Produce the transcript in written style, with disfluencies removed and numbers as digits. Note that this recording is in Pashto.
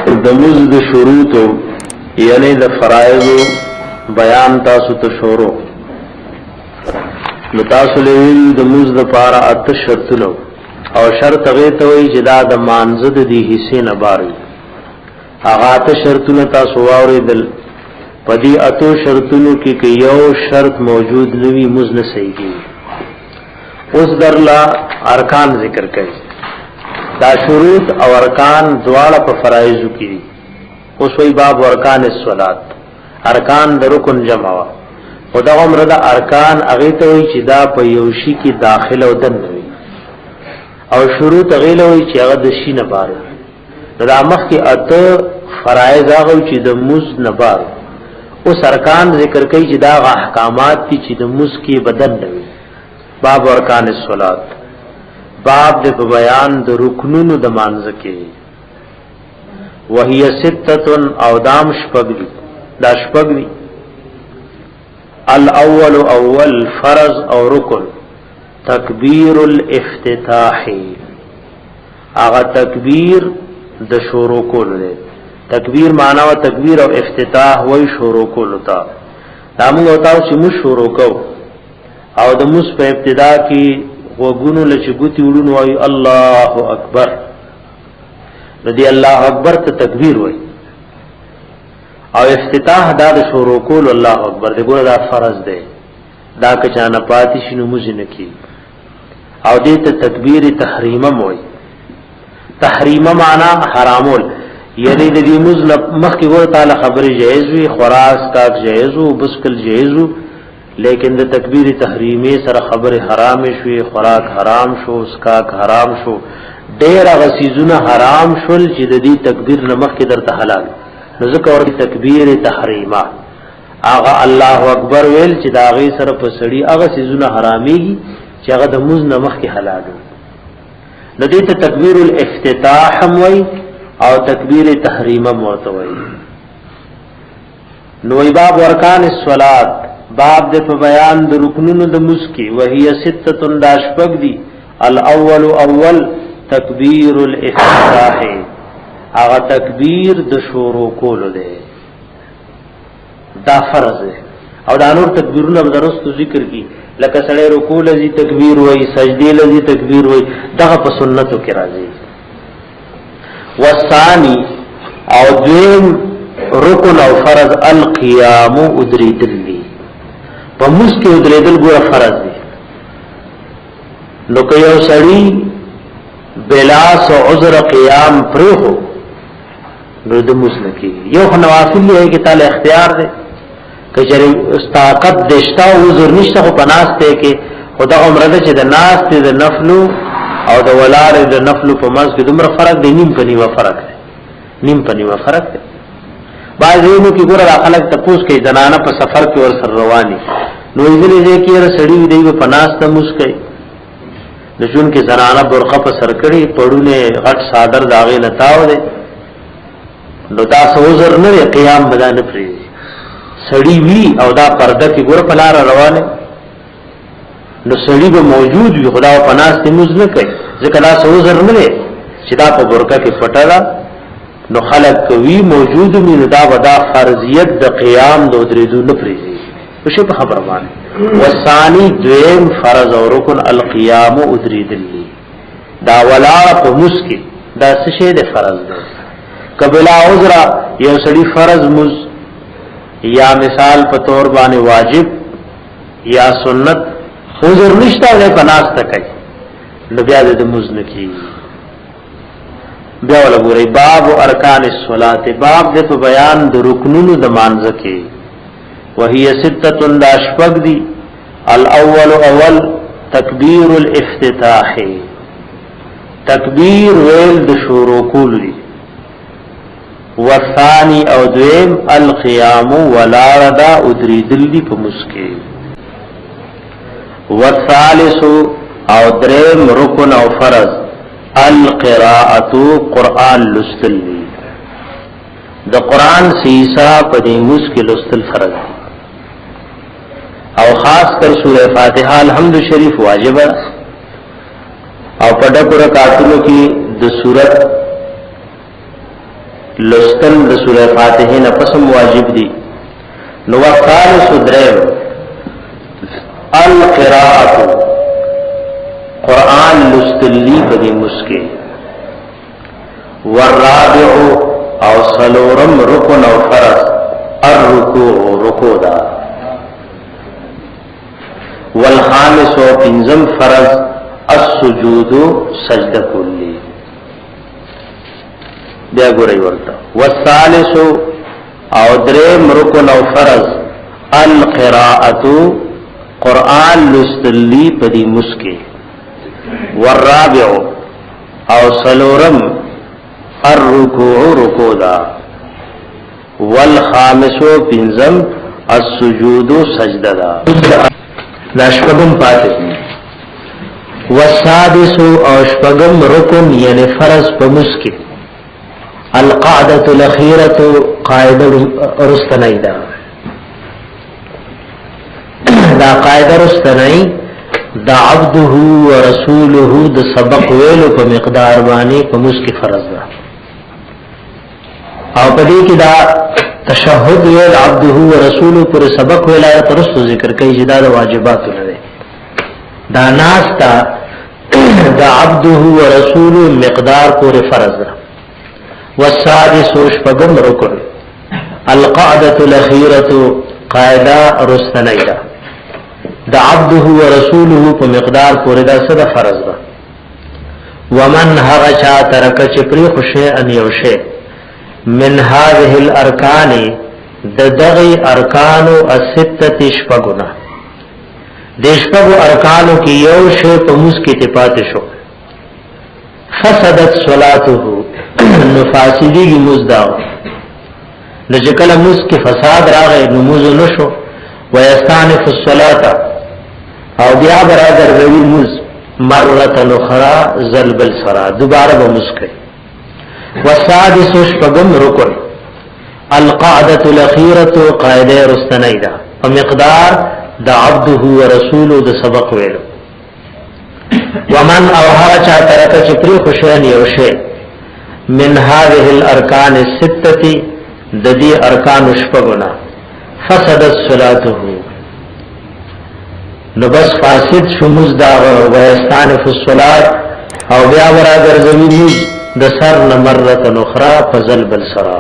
د مزد د شروط یعنی د فرایض بیان تاسو ته شروع نو تاسو له د مزد لپاره اته شرطونه او شرط هغه ته وی چې دا د مانزه د دې حصے نه باري هغه اته شرطونه تاسو واوریدل پدې اته شرطونو کې یو شرط موجود نوي مزد صحیح کی اوس درلا ارکان ذکر کړي دا شروط او ارکان دواړه په فرایض کې دي اوس وی باب ارکان الصلات ارکان د رکن جمع وا خدا عمر دا ارکان هغه ته وی چې دا په یو شی کې داخله او دنوي او شروط هغه له وی چې هغه د شی نه بار دا مخ کې اته فرایض هغه چې د مز نه بار اوس ارکان ذکر کوي چې دا احکامات دي چې د مز کې بدن نوي باب ارکان الصلات باب د بیان د رکنونو د مانزه کې وهي سته او دام شپږ دا شپږ الاول اول فرض او رکن تکبیر الافتتاح اغه تکبیر د شروع کول دی تکبیر معنی او تکبیر او افتتاح وای شروع کول تا دامو وتاو چې مو شروع کو او د مس په ابتدا کې وګونو لچګوتی وډون وای الله اکبر ردی الله اکبر ته تکبیر وای او افتتاح دا د شروع کول الله اکبر دغه دا فرض دی دا که چانه پاتې شنو مزنه کی او دې ته تکبیر تحریمه وای تحریمه معنا حرامول یعنی د دې مزل مخکې ور تعالی خبره جایز وی خراس کا جایز او بسکل جایز لیکن د تکبیر تحریمی سره خبره حرام شوی خوراک حرام شو اسکاک حرام شو ډیر غسیزونه حرام شول چې د دې تکبیر نمخ کې درته حلال نو ځکه ورته تکبیر تحریما اغه الله اکبر ویل چې دا غي سره په سړی اغه سيزونه حراميږي چې هغه د مز نمخ کې حلال نو دې ته تکبیر الافتتاح وای او تکبیر تحریما مرته وای نو باب ارکان الصلات باب د په بیان د رکنونو د مسکی وهي سته داشپق دي الاول اول تکبیر الافتتاح اغه تکبیر د شروع کول دی دا فرض دی او دا نور تکبیرونه درستو ذکر کی لکه سړی رکوع لذي تکبیر وای سجدي لذي تکبیر وای دغه په سنتو کې راځي والثاني او دیم رکن او فرض القيام ادریدل په مسکی ادریدل ګوره فرض دی نو که یو سړی بلا سو عذر قیام پرهو نو د مسلکی یو نوافل دی کې تعالی اختیار دی کچری استاقت دشتا عذر نشته په ناشته کې خدا عمره چې د ناشته د نفلو او د ولار د نفلو په مز کې دومره فرق دی نیم په نیمه فرق دی نیم په نیمه فرق دی بعضینو کې ګوره خلک تپوس کوي زنانه په سفر کې ور سر رواني نو یې دې کې سړی دی په ناشته مسکي د جون کې زنانه برخه په سر کړي پړونه غټ صادر داغه لتاو دي نو دا سوزر نه قیام بدانه پری سړی وی او دا پرده کې ګور پلار روانه نو سړی به موجود وي خدا په ناس ته مز نه کوي ځکه دا سوزر نه چې دا په برکه کې پټا نو خلق کوي موجود وي دا ودا فرضیت د قیام د درېدو نه پری وشي په خبر باندې وثانی دویم فرض او رکن القيام ادریدل دا ولا په مسکی دا څه شی د فرض ده قبل عذر یو سړي فرض مز یا مثال په تور باندې واجب یا سنت عذر نشته له پناست کوي نو بیا د مز نکی بیا ولا ګورې باب ارکان الصلاه باب د بیان د رکنونو د مانځ کې وهي سته داشپق دي الاول اول تکبیر الافتتاح تکبیر ویل د شروع کول دي والثاني او دویم القيام ولا ردا ادریدل دي په مسکی والثالث او دریم رکن او فرض القراءه قران لستل د قران سیسا په دې مسکی لستل فرض دي او خاص کر سورہ فاتحہ الحمد شریف واجب او پډه رکعاتونو کې د سورۃ لستل د سوره فاتحه نه پسم واجب دي. نو وثالث دریم القراءه قرآن لستلی بدی مسکے، والرابع او سلورم رکن او فرض الرکوع رکوع دا، والخامس و پنزم فرض السجود سجدہ کلی. بیا گوری ورطا والثالث او درم رکن او فرض القراءة قرآن لستلی بدی مسکے، والرابع او سلورم الرکوع رکوع دا، والخامس پنزم السجود سجدہ دا. لاشپگم پاتے والسادس او شپگم رکن یعنی فرض پمسکی القعدة الاخیرة قاعدہ رستنائی دا. دا قاعدہ رستنائی دا عبده و رسوله دا سبق ویلو پا مقدار بانی پا مسکی فرض دا. او پا دی کی دا تشہد ویل عبده و رسوله پر سبق ویل آیت رستو ذکر کئی جدا دا واجباتو ندے. دا ناس تا دا عبده و رسوله مقدار پر فرض دا. والسادس شپگم رکن القعدة الاخیرة قاعدہ رستنائی دا. دا عبده و رسوله په مقدار پورې دا صد فرض ده. ومن هغه چا ترک چې پری خوشی ان یو شی من هذه الارکان د دغه ارکانو السته شپغنا د شپغو ارکانو کې یو شی په موس کې تپات شو فسدت صلاته نفاسدی مزدا نو چې کله موس کې فساد راغی نو موز نشو ويستانف الصلاه او بیا برادر وی موز مرته اخرى ذلب الصرا دوباره به مسکه. والسادس شپغم رکن القعده الاخيره قاعده رستنیدا او مقدار د عبده و رسوله د سبق ویلو. ومن او هغه چا ترک چې پری خوشان یو شی من هذه الارکان السته د دې ارکان شپغنا فسدت صلاته نو بس فاسد شموز دا ویستانف الصلاة او بیا برادر زمینی د سر نمرت اخرى فزل بالسرا.